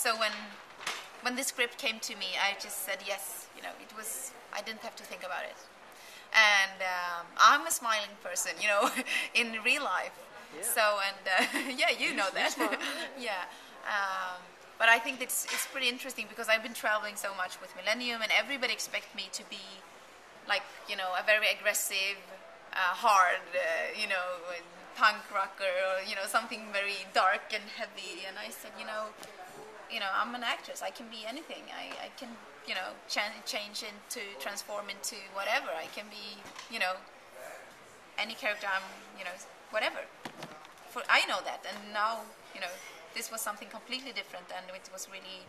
So when the script came to me, I just said yes. You know, it was, I didn't have to think about it. And I'm a smiling person, you know, in real life. Yeah. So, and yeah, you know that. Yeah. But I think it's pretty interesting because I've been traveling so much with Millennium, and everybody expects me to be like, you know, a very aggressive, hard, you know, punk rocker, or, you know, something very dark and heavy. And I said, you know, I'm an actress. I can be anything. I can, you know, change into, transform into whatever. I can be, you know, any character. I'm, you know, whatever. I know that, and now, you know, this was something completely different, and it was really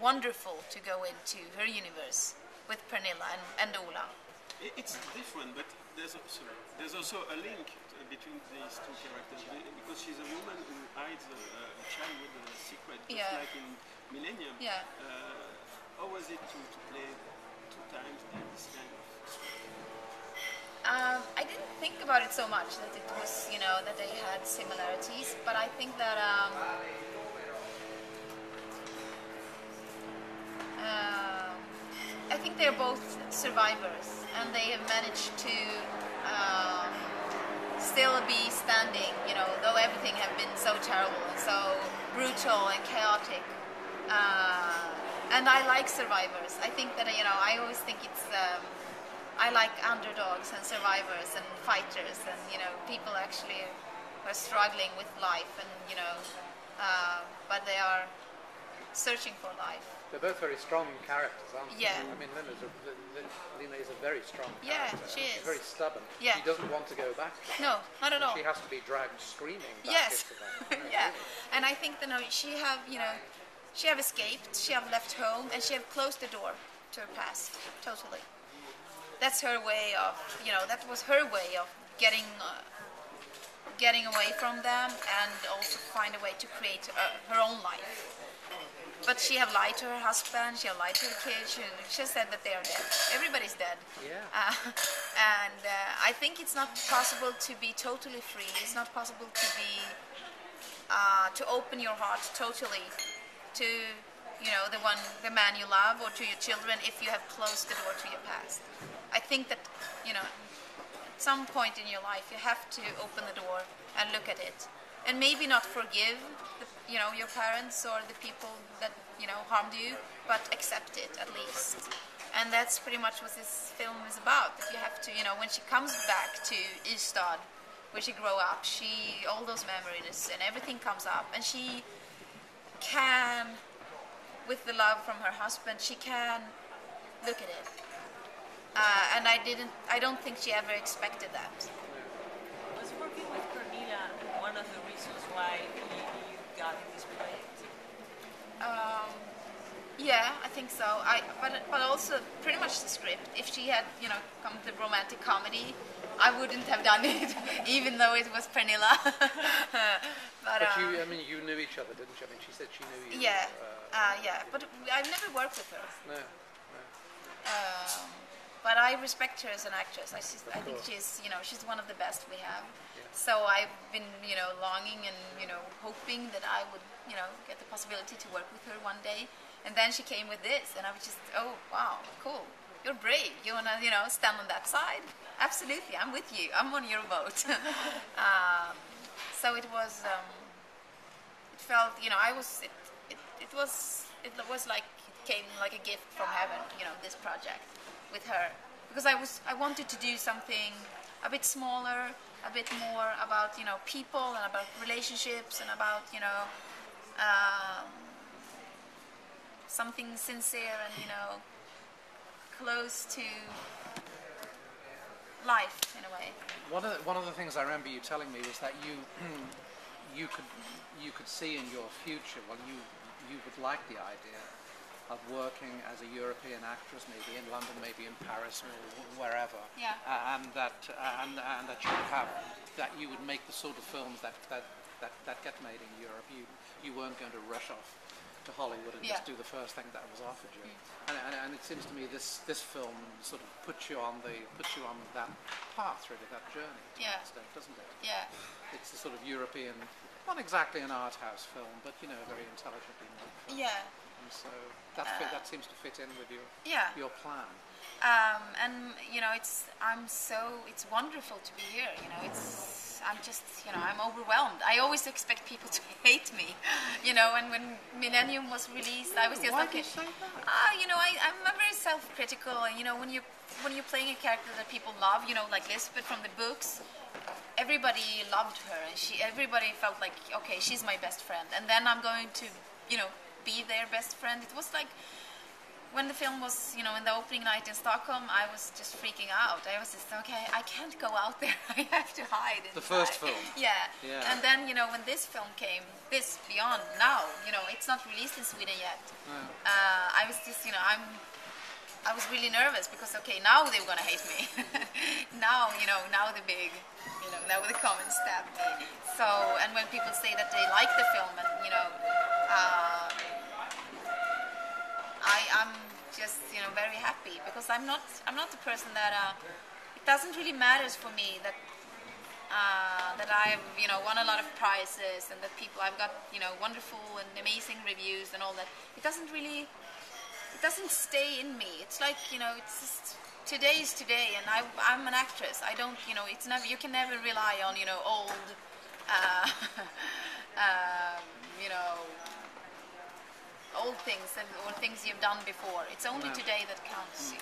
wonderful to go into her universe with Pernilla and Ola. It's different, but there's also a link between these two characters, because she's a woman who hides a childhood secret, just like in Millennium. Yeah. How was it to play two times this kind of script? I didn't think about it so much that it was, you know, that they had similarities, but I think that I think they're both survivors, and they have managed to still be standing, you know, though everything have been so terrible and so brutal and chaotic. And I like survivors. I think that, you know, I always think it's I like underdogs and survivors and fighters, and, you know, people actually are struggling with life, and, you know, but they are searching for life. They're both very strong characters, aren't they? Yeah. I mean, Lina is a very strong character. Yeah, she is. She's very stubborn. Yeah. She doesn't want to go back. No, not at all. She has to be dragged screaming back into that. Yeah, and I think that, you know, she have, you know, she have escaped, she have left home, and she have closed the door to her past, totally. That's her way of, you know, that was her way of getting away from them, and also find a way to create her own life. But she have lied to her husband, she have lied to her kids, she said that they are dead. Everybody's dead. Yeah. And I think it's not possible to be totally free. It's not possible to be, to open your heart totally to, you know, the man you love, or to your children, if you have closed the door to your past. I think that, you know, at some point in your life you have to open the door and look at it, and maybe not forgive you know, your parents or the people that, you know, harmed you, but accept it at least. And that's pretty much what this film is about. That you have to, you know, when she comes back to Ystad, where she grew up, all those memories and everything comes up, and she can, with the love from her husband, she can look at it. And I don't think she ever expected that. Was working with Pernilla one of the reasons why you got in this project? Yeah, I think so. But also pretty much the script. If she had, you know, come to romantic comedy, I wouldn't have done it, even though it was Pernilla. but you, I mean, you knew each other, didn't you? I mean, she said she knew you. Yeah, yeah. But I've never worked with her. No. But I respect her as an actress. I think she's, you know, she's one of the best we have. Yeah. So I've been, you know, longing and, you know, hoping that I would, you know, get the possibility to work with her one day. And then she came with this, and I was just, oh, wow, cool. You're brave. You want to, you know, stand on that side? Absolutely, I'm with you. I'm on your boat. So it was, it felt, you know, it was like, it came like a gift from heaven, you know, this project with her. Because I wanted to do something a bit smaller, a bit more about, you know, people and about relationships and about, you know, something sincere and, you know, close to life in a way. One of the things I remember you telling me was that you could see in your future, well, you would like the idea of working as a European actress, maybe in London, maybe in Paris, or wherever, yeah. and that you would make the sort of films that get made in Europe. You weren't going to rush off to Hollywood and just do the first thing that was offered you. And it seems to me this film sort of puts you on that path, really, that journey to that extent, doesn't it? Yeah. It's the sort of European not exactly an art house film, but you know, a very intelligently made film. Yeah. And so that seems to fit in with Yeah. your plan. And you know, it's wonderful to be here. You know, I'm overwhelmed. I always expect people to hate me, you know. And when Millennium was released, I was just Why like, do you say that? you know, I'm very self-critical. And you know, when you're playing a character that people love, you know, like Lisbeth from the books, everybody loved her, and everybody felt like, okay, she's my best friend. And then I'm going to, you know, be their best friend. It was like, when the film was, you know, in the opening night in Stockholm, I was just freaking out. I was just, okay, I can't go out there. I have to hide inside. The first film. Yeah. Yeah. And then, you know, when this film came, this Beyond, now, you know, it's not released in Sweden yet. No. I was just, you know, I was really nervous because, okay, now they're going to hate me. Now, you know, now the big, you know, now the comments stab me. So, and when people say that they like the film and, you know, I'm just, you know, very happy because I'm not the person that it doesn't really matters for me that that I've, you know, won a lot of prizes and that I've got, you know, wonderful and amazing reviews and all that. It doesn't stay in me. It's like, you know, it's just today is today, and I'm an actress. I don't, you know, you can never rely on, you know, old you know, old things or things you've done before. It's only today that counts.